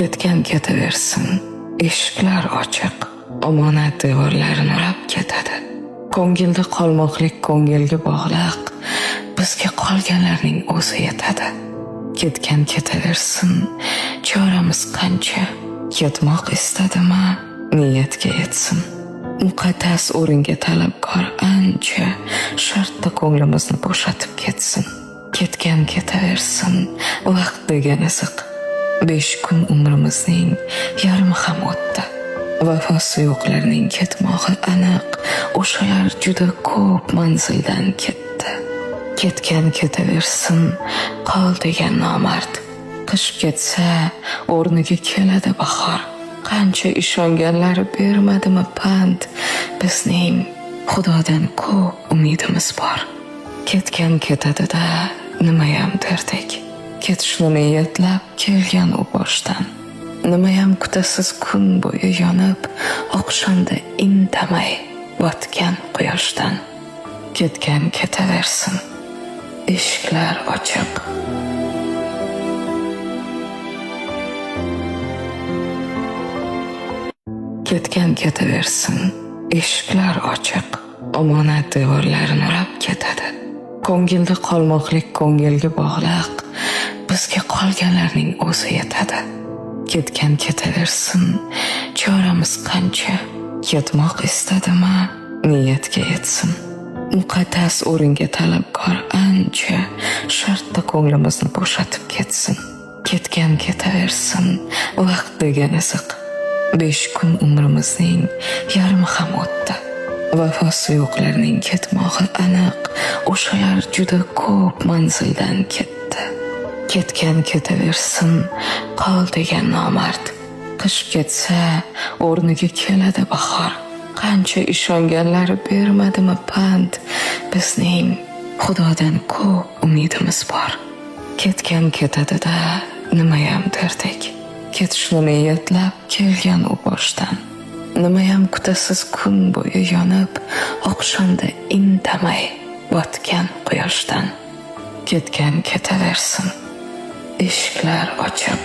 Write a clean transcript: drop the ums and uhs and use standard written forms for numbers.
Ketgan ketaversin, eshiklar ochiq, omonat devorlarini urab ketadi. Ko'ngilda qolmoqlik ko'ngilga bog'liq, bizga qolganlarning o'zi yetadi. Ketgan ketaversin, choramiz qancha, yetmoq istadimi, niyatga yetsin. Muqaddas o'ringa talabkor ancha, shartda ko'nglimizni bo'shatib ketsin. Ketgan ketaversin, vaqt degan iziq. 5 kun umrimizning yarmi ham o'tdi. Vafosi yo'qlarning ketmog'i aniq, o'shalar juda ko'p manzildan ketdi. Ketgan ketaversin, qol degan nomard. Qish ketsa, o'rniga keladi bahor. Qancha ishonganlar bermadimi pand, bizning Xudodan ko'p umidimiz bor. Ketgan ketadi-da, nimayam derdik. Ketishni niyatlab kelgan u boshdan. Nimayam kutasiz kun bo'yi yonib, oqshomda indamay botgan quyoshdan. Ketgan ketaversin, eshiklar ochiq. Ketgan ketaversin, eshiklar ochiq, omonat devorlarini urab ketadi. Ko'ngilda qolmoqlik ko'ngilga bog'liq, bizga qolganlarning o'zi yetadi. Ketgan ketaversin, choramiz qancha, yetmoq istadimi, niyatga yetsin. Muqaddas o'ringa talabkor ancha, shartda ko'nglimizni bo'shatib ketsin. Ketgan ketaversin, vaqt degan iziq. 5 kun umrimizning yarmi ham o'tdi. Vafosi yo'qlarning ketmog'i aniq, o'shalar juda ko'p manzildan ketdi. Ketgan ketaversin, qol degan nomard. Qish ketsa, o'rniga keladi bahor. Qancha ishonganlar bermadimi pand, bizning Xudodan ko'p umidimiz bor. Ketgan ketadi-da, nimayam derdik. Ketishni niyatlab kelgan u boshdan. Nimayam kutasiz kun bo'yi yonib, oqshomda indamay botgan quyoshdan. Ketgan ketaversin, eshiklar ochiq.